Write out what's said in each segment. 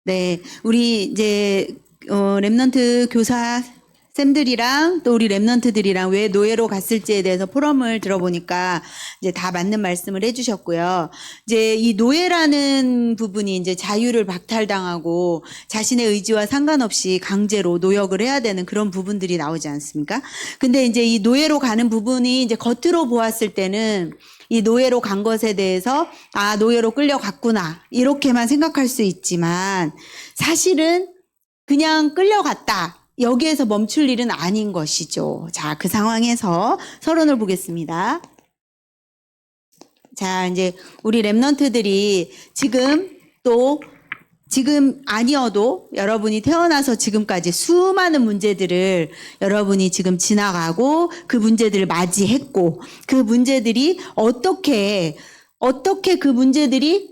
네, 우리 이제 랩넌트 교사 쌤들이랑 또 우리 랩넌트들이랑 왜 노예로 갔을지에 대해서 포럼을 들어보니까 이제 다 맞는 말씀을 해주셨고요. 이제 이 노예라는 부분이 이제 자유를 박탈당하고 자신의 의지와 상관없이 강제로 노역을 해야 되는 그런 부분들이 나오지 않습니까? 근데 이제 이 노예로 가는 부분이 이제 겉으로 보았을 때는 이 노예로 간 것에 대해서 아, 노예로 끌려갔구나 이렇게만 생각할 수 있지만 사실은 그냥 끌려갔다. 여기에서 멈출 일은 아닌 것이죠. 자, 그 상황에서 서론을 보겠습니다. 자, 이제 우리 랩넌트들이 지금 아니어도 여러분이 태어나서 지금까지 수많은 문제들을 여러분이 지금 지나가고 그 문제들을 맞이했고 그 문제들이 어떻게 그 문제들이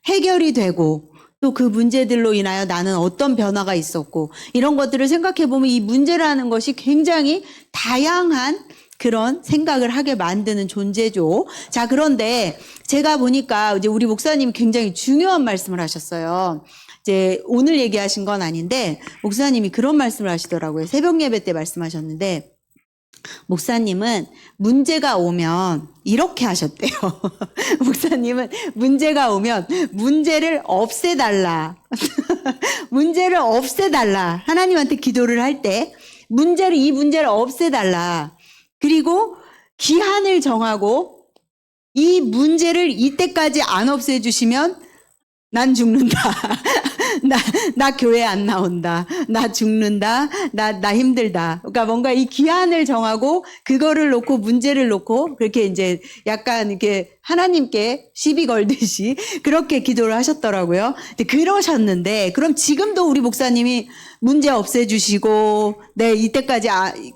해결이 되고 또 그 문제들로 인하여 나는 어떤 변화가 있었고 이런 것들을 생각해 보면 이 문제라는 것이 굉장히 다양한 그런 생각을 하게 만드는 존재죠. 자, 그런데 제가 보니까 이제 우리 목사님이 굉장히 중요한 말씀을 하셨어요. 이제 오늘 얘기하신 건 아닌데 목사님이 그런 말씀을 하시더라고요. 새벽 예배 때 말씀하셨는데 목사님은 문제가 오면 이렇게 하셨대요. 목사님은 문제가 오면 문제를 없애달라. 문제를 없애달라. 하나님한테 기도를 할 때 이 문제를 없애달라. 그리고 기한을 정하고 이 문제를 이때까지 안 없애주시면 난 죽는다. 나 교회 안 나온다. 나 죽는다. 나 힘들다. 그러니까 뭔가 이 기한을 정하고 그거를 놓고 문제를 놓고 그렇게 이제 약간 이렇게 하나님께 시비 걸듯이 그렇게 기도를 하셨더라고요. 그러셨는데 그럼 지금도 우리 목사님이 문제 없애주시고 네 이때까지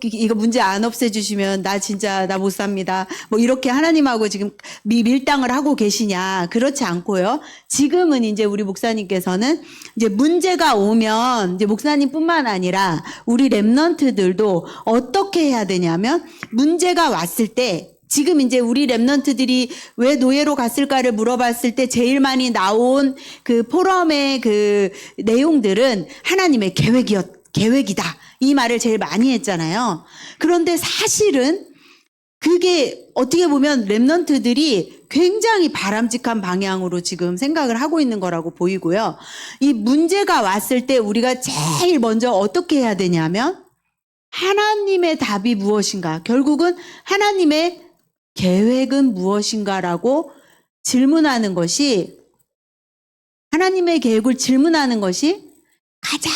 이거 문제 안 없애주시면 나 진짜 나 못 삽니다. 뭐 이렇게 하나님하고 지금 밀당을 하고 계시냐? 그렇지 않고요. 지금은 이제 우리 목사님께서는 이제 문제가 오면 이제 목사님뿐만 아니라 우리 랩넌트들도 어떻게 해야 되냐면 문제가 왔을 때 지금 이제 우리 랩넌트들이 왜 노예로 갔을까를 물어봤을 때 제일 많이 나온 그 포럼의 그 내용들은 하나님의 계획이다. 이 말을 제일 많이 했잖아요. 그런데 사실은 그게 어떻게 보면 랩넌트들이 굉장히 바람직한 방향으로 지금 생각을 하고 있는 거라고 보이고요. 이 문제가 왔을 때 우리가 제일 먼저 어떻게 해야 되냐면 하나님의 답이 무엇인가? 결국은 하나님의 계획은 무엇인가라고 질문하는 것이 하나님의 계획을 질문하는 것이 가장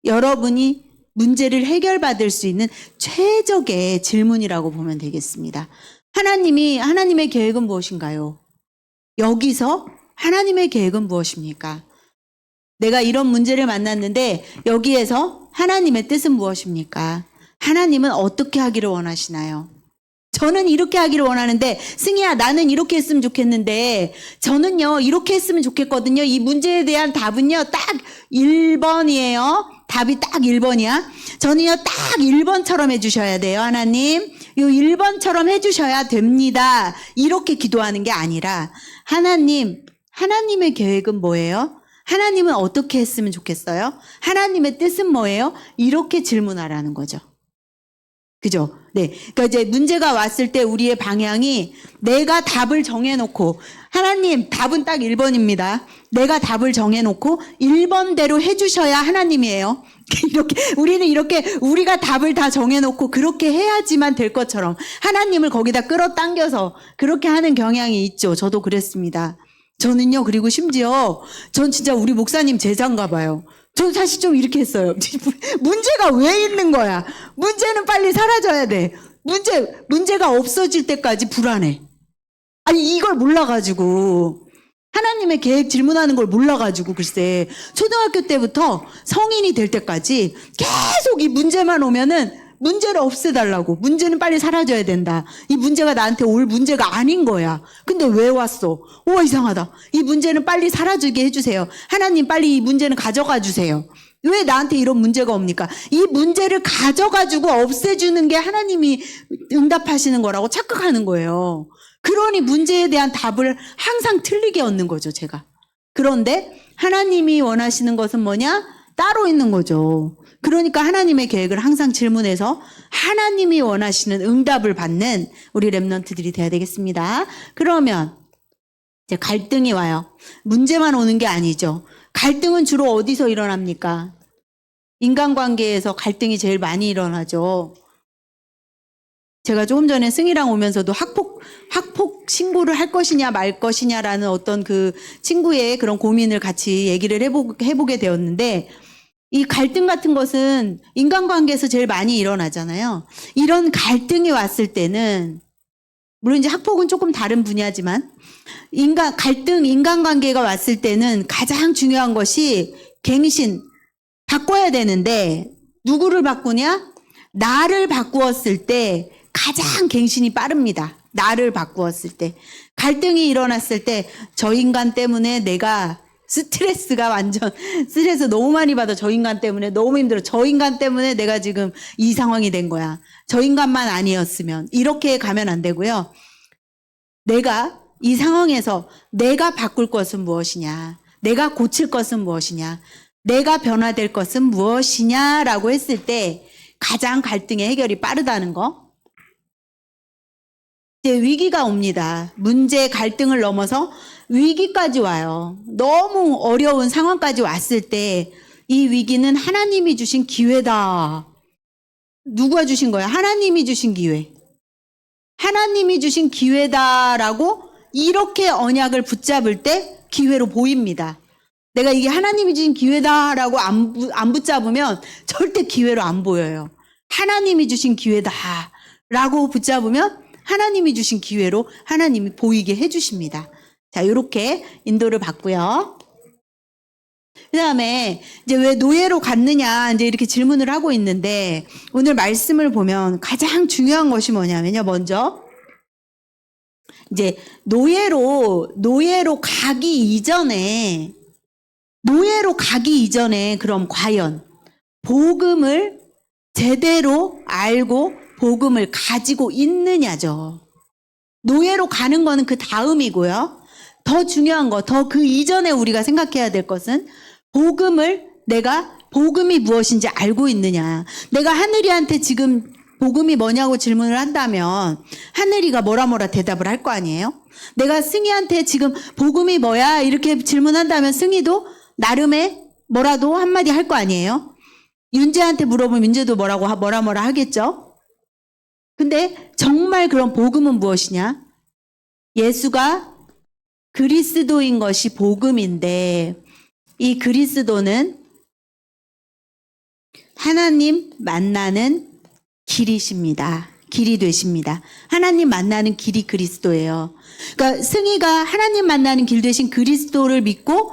여러분이 문제를 해결받을 수 있는 최적의 질문이라고 보면 되겠습니다. 하나님의 계획은 무엇인가요? 여기서 하나님의 계획은 무엇입니까? 내가 이런 문제를 만났는데 여기에서 하나님의 뜻은 무엇입니까? 하나님은 어떻게 하기를 원하시나요? 저는 이렇게 하기를 원하는데 승희야 나는 이렇게 했으면 좋겠는데 저는요 이렇게 했으면 좋겠거든요. 이 문제에 대한 답은요 딱 1번이에요. 답이 딱 1번이야. 저는요 딱 1번처럼 해주셔야 돼요. 하나님 요 1번처럼 해주셔야 됩니다. 이렇게 기도하는 게 아니라 하나님의 계획은 뭐예요? 하나님은 어떻게 했으면 좋겠어요? 하나님의 뜻은 뭐예요? 이렇게 질문하라는 거죠. 그죠? 네. 그러니까 이제 문제가 왔을 때 우리의 방향이 내가 답을 정해놓고 하나님 답은 딱 1번입니다. 내가 답을 정해놓고 1번대로 해주셔야 하나님이에요. 우리가 답을 다 정해놓고 그렇게 해야지만 될 것처럼 하나님을 거기다 끌어당겨서 그렇게 하는 경향이 있죠. 저도 그랬습니다. 저는요, 그리고 심지어 전 진짜 우리 목사님 제자인가 봐요. 전 사실 좀 이렇게 했어요. 문제가 왜 있는 거야? 문제는 빨리 사라져야 돼. 문제가 없어질 때까지 불안해. 아니, 이걸 몰라가지고. 하나님의 계획 질문하는 걸 몰라가지고, 글쎄. 초등학교 때부터 성인이 될 때까지 계속 이 문제만 오면은 문제를 없애달라고. 문제는 빨리 사라져야 된다. 이 문제가 나한테 올 문제가 아닌 거야. 근데 왜 왔어? 우와, 이상하다. 이 문제는 빨리 사라지게 해주세요. 하나님 빨리 이 문제는 가져가 주세요. 왜 나한테 이런 문제가 옵니까? 이 문제를 가져가지고 없애주는 게 하나님이 응답하시는 거라고 착각하는 거예요. 그러니 문제에 대한 답을 항상 틀리게 얻는 거죠, 제가. 그런데 하나님이 원하시는 것은 뭐냐? 따로 있는 거죠. 그러니까 하나님의 계획을 항상 질문해서 하나님이 원하시는 응답을 받는 우리 렘넌트들이 돼야 되겠습니다. 그러면 이제 갈등이 와요. 문제만 오는 게 아니죠. 갈등은 주로 어디서 일어납니까? 인간관계에서 갈등이 제일 많이 일어나죠. 제가 조금 전에 승희랑 오면서도 학폭 신고를 할 것이냐 말 것이냐라는 어떤 그 친구의 그런 고민을 같이 얘기를 해보게 되었는데, 이 갈등 같은 것은 인간관계에서 제일 많이 일어나잖아요. 이런 갈등이 왔을 때는, 물론 이제 학폭은 조금 다른 분야지만, 인간관계가 왔을 때는 가장 중요한 것이 갱신, 바꿔야 되는데, 누구를 바꾸냐? 나를 바꾸었을 때 가장 갱신이 빠릅니다. 나를 바꾸었을 때. 갈등이 일어났을 때 저 인간 때문에 내가 스트레스 너무 많이 받아. 저 인간 때문에 너무 힘들어. 저 인간 때문에 내가 지금 이 상황이 된 거야. 저 인간만 아니었으면. 이렇게 가면 안 되고요. 내가 이 상황에서 내가 바꿀 것은 무엇이냐? 내가 고칠 것은 무엇이냐? 내가 변화될 것은 무엇이냐라고 했을 때 가장 갈등의 해결이 빠르다는 거. 이제 위기가 옵니다. 문제, 갈등을 넘어서 위기까지 와요. 너무 어려운 상황까지 왔을 때 이 위기는 하나님이 주신 기회다. 누가 주신 거야? 하나님이 주신 기회. 하나님이 주신 기회다라고 이렇게 언약을 붙잡을 때 기회로 보입니다. 내가 이게 하나님이 주신 기회다라고 안 붙잡으면 절대 기회로 안 보여요. 하나님이 주신 기회다라고 붙잡으면 하나님이 주신 기회로 하나님이 보이게 해주십니다. 자, 이렇게 인도를 받고요. 그 다음에 이제 왜 노예로 갔느냐 이제 이렇게 질문을 하고 있는데, 오늘 말씀을 보면 가장 중요한 것이 뭐냐면요. 먼저 이제 노예로 가기 이전에 그럼 과연 복음을 제대로 알고 복음을 가지고 있느냐죠. 노예로 가는 거는 그 다음이고요. 더 중요한 거, 더 그 이전에 우리가 생각해야 될 것은 복음이 무엇인지 알고 있느냐. 내가 하늘이한테 지금 복음이 뭐냐고 질문을 한다면 하늘이가 뭐라 대답을 할 거 아니에요? 내가 승희한테 지금 복음이 뭐야 이렇게 질문한다면 승희도 나름의 뭐라도 한마디 할 거 아니에요? 윤재한테 물어보면 윤재도 뭐라 하겠죠? 근데 정말 그런 복음은 무엇이냐? 예수가 그리스도인 것이 복음인데, 이 그리스도는 하나님 만나는 길이십니다. 길이 되십니다. 하나님 만나는 길이 그리스도예요. 그러니까 승희가 하나님 만나는 길 되신 그리스도를 믿고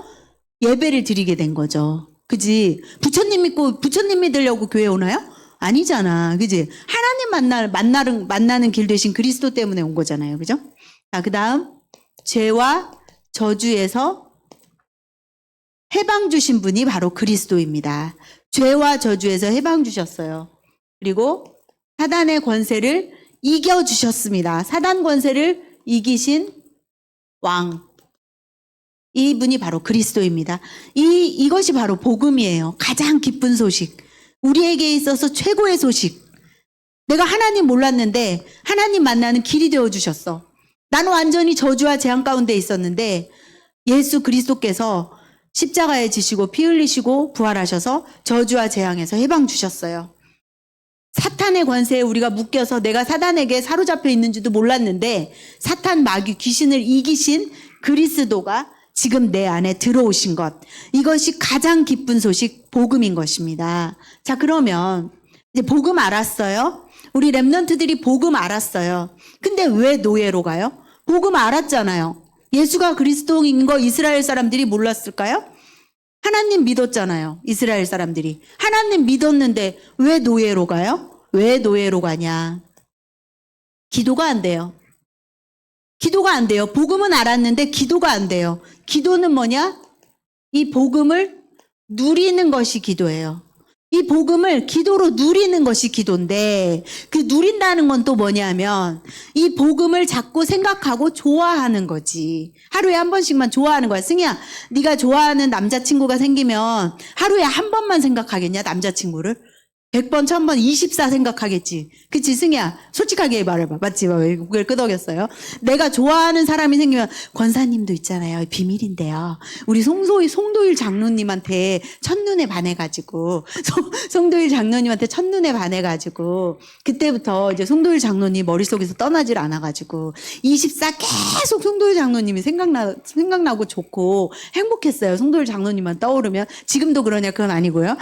예배를 드리게 된 거죠. 그지? 부처님 믿고 부처님 믿으려고 교회 오나요? 아니잖아. 그지? 하나님 만나는 길 되신 그리스도 때문에 온 거잖아요. 그죠? 자, 그 다음, 죄와 저주에서 해방 주신 분이 바로 그리스도입니다. 죄와 저주에서 해방 주셨어요. 그리고 사단의 권세를 이겨 주셨습니다. 사단 권세를 이기신 왕. 이분이 바로 그리스도입니다. 이것이 바로 복음이에요. 가장 기쁜 소식. 우리에게 있어서 최고의 소식. 내가 하나님 몰랐는데 하나님 만나는 길이 되어 주셨어. 나는 완전히 저주와 재앙 가운데 있었는데 예수 그리스도께서 십자가에 지시고 피 흘리시고 부활하셔서 저주와 재앙에서 해방 주셨어요. 사탄의 권세에 우리가 묶여서 내가 사단에게 사로잡혀 있는지도 몰랐는데 사탄 마귀 귀신을 이기신 그리스도가 지금 내 안에 들어오신 것. 이것이 가장 기쁜 소식, 복음인 것입니다. 자, 그러면 이제 복음 알았어요? 우리 렘넌트들이 복음 알았어요. 근데 왜 노예로 가요? 복음 알았잖아요. 예수가 그리스도인 거 이스라엘 사람들이 몰랐을까요? 하나님 믿었잖아요. 이스라엘 사람들이. 하나님 믿었는데 왜 노예로 가요? 왜 노예로 가냐? 기도가 안 돼요. 기도가 안 돼요. 복음은 알았는데 기도가 안 돼요. 기도는 뭐냐? 이 복음을 누리는 것이 기도예요. 이 복음을 기도로 누리는 것이 기도인데, 그 누린다는 건 또 뭐냐면 이 복음을 자꾸 생각하고 좋아하는 거지. 하루에 한 번씩만 좋아하는 거야. 승희야, 네가 좋아하는 남자친구가 생기면 하루에 한 번만 생각하겠냐, 남자친구를? 100번, 1000번, 24 생각하겠지. 그치, 승희야? 솔직하게 말해봐. 맞지? 왜 고개를 끄덕였어요? 내가 좋아하는 사람이 생기면, 권사님도 있잖아요. 비밀인데요. 우리 송도일 장로님한테 첫눈에 반해가지고, 송도일 장로님한테 첫눈에 반해가지고, 그때부터 이제 송도일 장로님 머릿속에서 떠나질 않아가지고, 24 계속 송도일 장로님이 생각나고 좋고, 행복했어요. 송도일 장로님만 떠오르면. 지금도 그러냐? 그건 아니고요.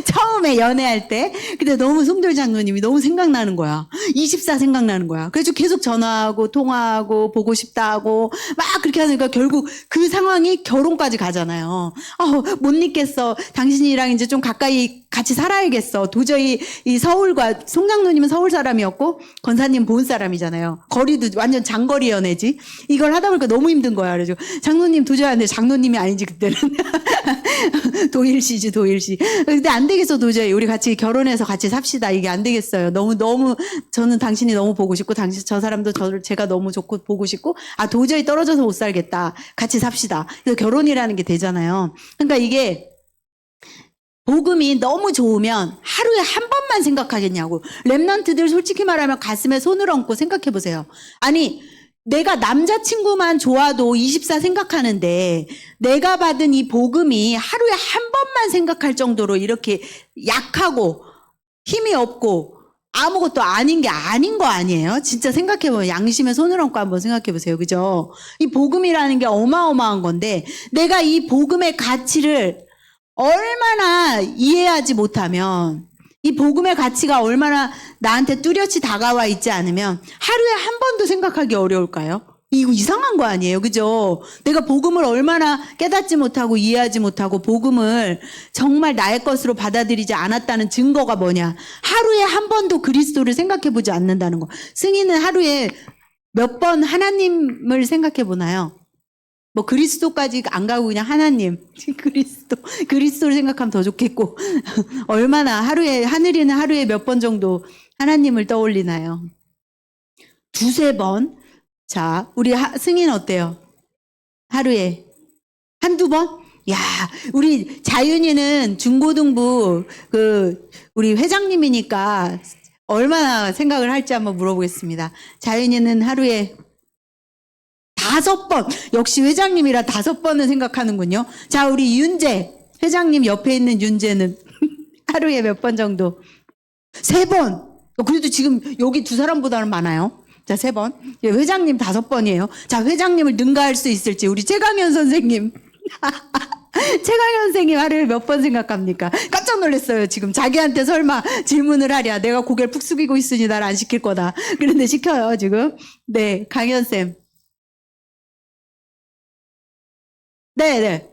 처음에 연애할 때, 근데 너무 송도일 장로님이 너무 생각나는 거야. 24 생각나는 거야. 그래서 계속 전화하고 통화하고 보고 싶다 하고 막 그렇게 하니까 결국 그 상황이 결혼까지 가잖아요. 못 있겠어. 당신이랑 이제 좀 가까이 같이 살아야겠어. 도저히 이 서울과, 송 장로님은 서울 사람이었고 권사님 보은 사람이잖아요. 거리도 완전 장거리 연애지. 이걸 하다 보니까 너무 힘든 거야. 그래서 장로님 도저히 안 돼. 장로님이 아니지 그때는. 도일씨지, 도일씨. 근데 안 되겠어, 도저히. 우리 같이 결혼해서 같이 삽시다. 이게 안 되겠어요. 너무, 저는 당신이 너무 보고 싶고, 저 사람도 제가 너무 좋고, 보고 싶고, 도저히 떨어져서 못 살겠다. 같이 삽시다. 그래서 결혼이라는 게 되잖아요. 그러니까 이게, 복음이 너무 좋으면 하루에 한 번만 생각하겠냐고. 랩런트들 솔직히 말하면 가슴에 손을 얹고 생각해 보세요. 아니, 내가 남자친구만 좋아도 24 생각하는데 내가 받은 이 복음이 하루에 한 번만 생각할 정도로 이렇게 약하고 힘이 없고 아무것도 아닌 게 아닌 거 아니에요? 진짜 생각해보면 양심에 손을 얹고 한번 생각해보세요. 그죠? 이 복음이라는 게 어마어마한 건데 내가 이 복음의 가치를 얼마나 이해하지 못하면, 이 복음의 가치가 얼마나 나한테 뚜렷이 다가와 있지 않으면 하루에 한 번도 생각하기 어려울까요? 이거 이상한 거 아니에요? 그죠? 내가 복음을 얼마나 깨닫지 못하고 이해하지 못하고 복음을 정말 나의 것으로 받아들이지 않았다는 증거가 뭐냐? 하루에 한 번도 그리스도를 생각해 보지 않는다는 거. 승희는 하루에 몇 번 하나님을 생각해 보나요? 뭐 그리스도까지 안 가고 그냥 하나님, 그리스도를 생각하면 더 좋겠고 얼마나 하늘이는 하루에 몇 번 정도 하나님을 떠올리나요? 두세 번? 자, 우리 승희는 어때요? 하루에 한두 번? 야, 우리 자윤이는 중고등부 우리 회장님이니까 얼마나 생각을 할지 한번 물어보겠습니다. 자윤이는 하루에 5번. 역시 회장님이라 5번은 생각하는군요. 자, 우리 윤재. 회장님 옆에 있는 윤재는 하루에 몇 번 정도? 3번. 그래도 지금 여기 두 사람보다는 많아요. 자, 3번. 회장님 5번이에요. 자, 회장님을 능가할 수 있을지. 우리 최강현 선생님. 최강현 선생님 하루에 몇 번 생각합니까? 깜짝 놀랐어요. 지금 자기한테 설마 질문을 하랴. 내가 고개를 푹 숙이고 있으니 날 안 시킬 거다. 그런데 시켜요, 지금. 네, 강현쌤. 네네.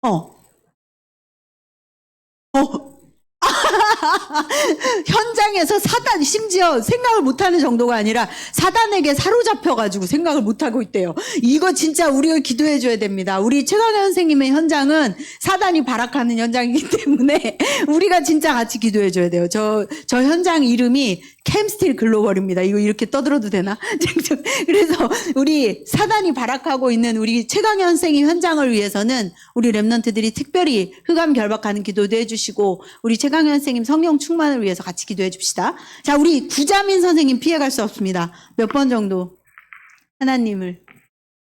어. 현장에서 심지어 생각을 못하는 정도가 아니라 사단에게 사로잡혀가지고 생각을 못하고 있대요. 이거 진짜 우리가 기도해줘야 됩니다. 우리 최강현 선생님의 현장은 사단이 발악하는 현장이기 때문에 우리가 진짜 같이 기도해줘야 돼요. 저 현장 이름이 캠스틸 글로벌입니다. 이거 이렇게 떠들어도 되나? 그래서 우리 사단이 발악하고 있는 우리 최강현 선생님 현장을 위해서는 우리 랩런트들이 특별히 흑암 결박하는 기도도 해주시고 우리 최강현 선생님 성령 충만을 위해서 같이 기도해 줍시다. 자, 우리 구자민 선생님 피해갈 수 없습니다. 몇 번 정도 하나님을?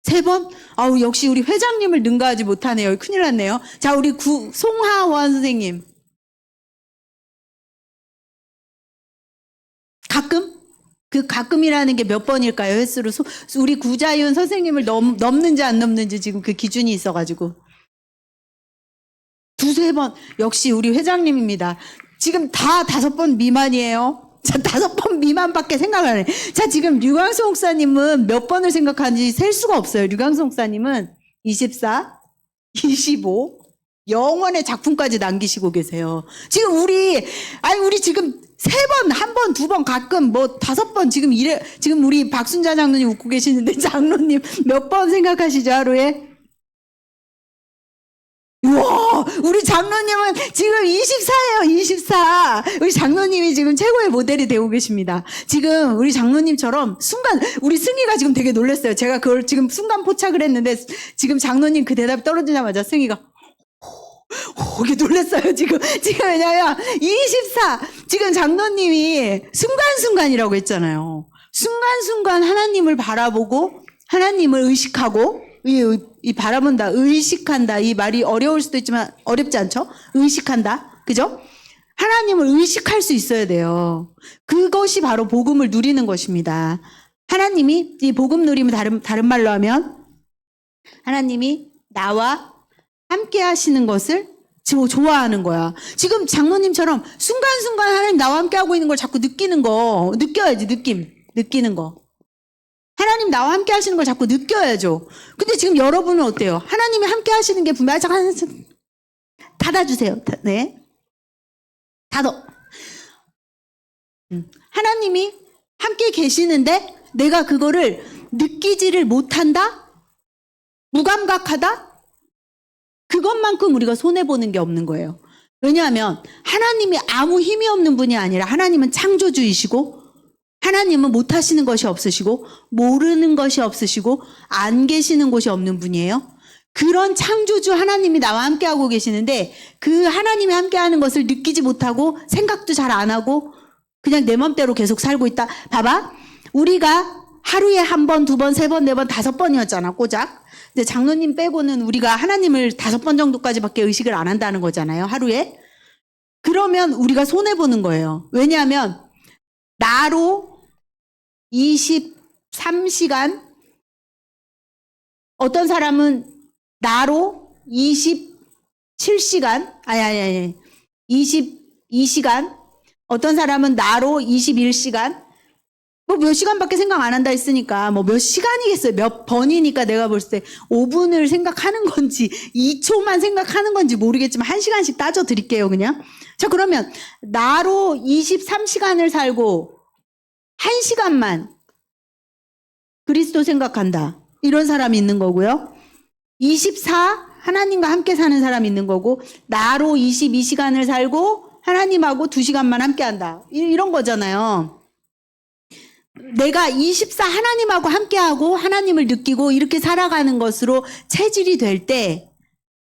3번? 아우, 역시 우리 회장님을 능가하지 못하네요. 큰일 났네요. 자, 우리 송하원 선생님. 가끔? 그 가끔이라는 게 몇 번일까요? 횟수로. 우리 구자윤 선생님을 넘는지 안 넘는지 지금 그 기준이 있어가지고. 2-3번. 역시 우리 회장님입니다. 지금 다 5번 미만이에요. 자, 5번 미만밖에 생각 안 해. 자, 지금 류광수 목사님은 몇 번을 생각하는지 셀 수가 없어요. 류광수 목사님은 24, 25, 영원의 작품까지 남기시고 계세요. 지금 우리 지금 3번, 1번, 2번, 가끔 5번 지금 우리 박순자 장로님 웃고 계시는데 장로님 몇 번 생각하시죠, 하루에? 우와, 우리 장로님은 지금 24예요, 24. 우리 장로님이 지금 최고의 모델이 되고 계십니다. 지금 우리 장로님처럼 순간, 우리 승희가 지금 되게 놀랐어요. 제가 그걸 지금 순간 포착을 했는데, 지금 장로님 그 대답 떨어지자마자 승희가, 이게 놀랐어요, 지금. 왜냐면, 24. 지금 장로님이 순간순간이라고 했잖아요. 순간순간 하나님을 바라보고, 하나님을 의식하고, 이 바라본다, 의식한다. 이 말이 어려울 수도 있지만 어렵지 않죠? 의식한다. 그죠? 하나님을 의식할 수 있어야 돼요. 그것이 바로 복음을 누리는 것입니다. 하나님이, 이 복음 누림을 다른 말로 하면, 하나님이 나와 함께 하시는 것을 좋아하는 거야. 지금 장로님처럼 순간순간 하나님 나와 함께 하고 있는 걸 자꾸 느끼는 거, 느껴야지, 느끼는 거. 하나님 나와 함께 하시는 걸 자꾸 느껴야죠. 근데 지금 여러분은 어때요? 하나님이 함께 하시는 게 분명히 잠깐 닫아주세요. 네. 닫어. 하나님이 함께 계시는데 내가 그거를 느끼지를 못한다? 무감각하다? 그것만큼 우리가 손해보는 게 없는 거예요. 왜냐하면 하나님이 아무 힘이 없는 분이 아니라 하나님은 창조주이시고 하나님은 못하시는 것이 없으시고 모르는 것이 없으시고 안 계시는 곳이 없는 분이에요. 그런 창조주 하나님이 나와 함께하고 계시는데 그 하나님이 함께하는 것을 느끼지 못하고 생각도 잘 안 하고 그냥 내 맘대로 계속 살고 있다. 봐봐. 우리가 하루에 한 번, 두 번, 세 번, 네 번, 5번이었잖아, 꼬작. 근데 장로님 빼고는 우리가 하나님을 5번 정도까지밖에 의식을 안 한다는 거잖아요, 하루에. 그러면 우리가 손해보는 거예요. 왜냐하면 나로 23시간, 어떤 사람은 나로 27시간, 22시간, 어떤 사람은 나로 21시간, 뭐 몇 시간밖에 생각 안 한다 했으니까 뭐 몇 시간이겠어요. 몇 번이니까 내가 볼 때 5분을 생각하는 건지 2초만 생각하는 건지 모르겠지만 1시간씩 따져 드릴게요, 그냥. 자, 그러면 나로 23시간을 살고 1시간만 그리스도 생각한다. 이런 사람이 있는 거고요. 24 하나님과 함께 사는 사람이 있는 거고 나로 22시간을 살고 하나님하고 2시간만 함께 한다. 이런 거잖아요. 내가 24 하나님하고 함께하고 하나님을 느끼고 이렇게 살아가는 것으로 체질이 될 때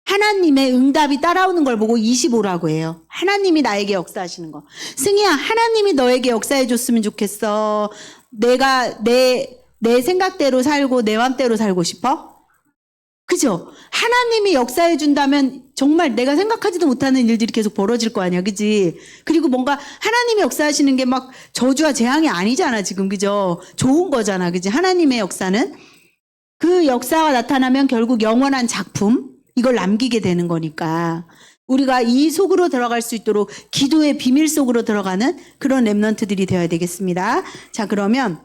하나님의 응답이 따라오는 걸 보고 25라고 해요. 하나님이 나에게 역사하시는 거. 승희야, 하나님이 너에게 역사해 줬으면 좋겠어. 내가 내 생각대로 살고 내 맘대로 살고 싶어? 그죠? 하나님이 역사해 준다면 정말 내가 생각하지도 못하는 일들이 계속 벌어질 거 아니야, 그지? 그리고 뭔가 하나님이 역사하시는 게 막 저주와 재앙이 아니잖아, 지금, 그죠? 좋은 거잖아, 그지? 하나님의 역사는. 그 역사가 나타나면 결국 영원한 작품, 이걸 남기게 되는 거니까. 우리가 이 속으로 들어갈 수 있도록 기도의 비밀 속으로 들어가는 그런 랩런트들이 되어야 되겠습니다. 자, 그러면,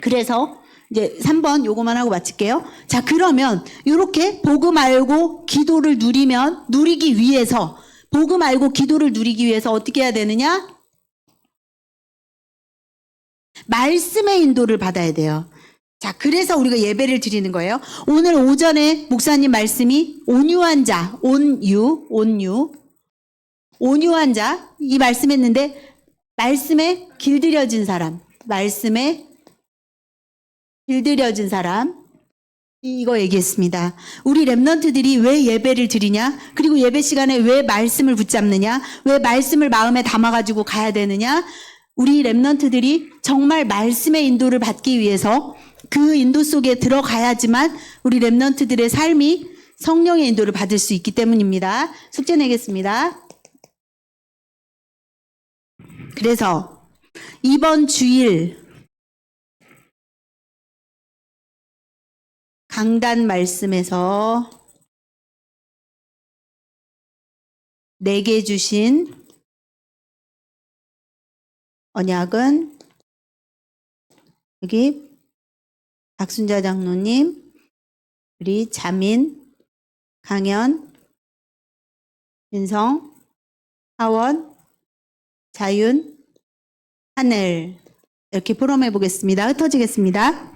그래서, 이제 3번 요거만 하고 마칠게요. 자, 그러면 이렇게 복음 알고 기도를 누리기 위해서 복음 알고 기도를 누리기 위해서 어떻게 해야 되느냐? 말씀의 인도를 받아야 돼요. 자, 그래서 우리가 예배를 드리는 거예요. 오늘 오전에 목사님 말씀이 온유한 자, 온유한 자, 이 말씀했는데 말씀에 길들여진 사람, 이거 얘기했습니다. 우리 랩런트들이 왜 예배를 드리냐? 그리고 예배 시간에 왜 말씀을 붙잡느냐? 왜 말씀을 마음에 담아가지고 가야 되느냐? 우리 랩런트들이 정말 말씀의 인도를 받기 위해서 그 인도 속에 들어가야지만 우리 랩런트들의 삶이 성령의 인도를 받을 수 있기 때문입니다. 숙제 내겠습니다. 그래서 이번 주일 강단 말씀에서 내게 주신 언약은 여기 박순자 장로님, 우리 자민, 강연, 윤성, 하원, 자윤, 하늘 이렇게 포럼해 보겠습니다. 흩어지겠습니다.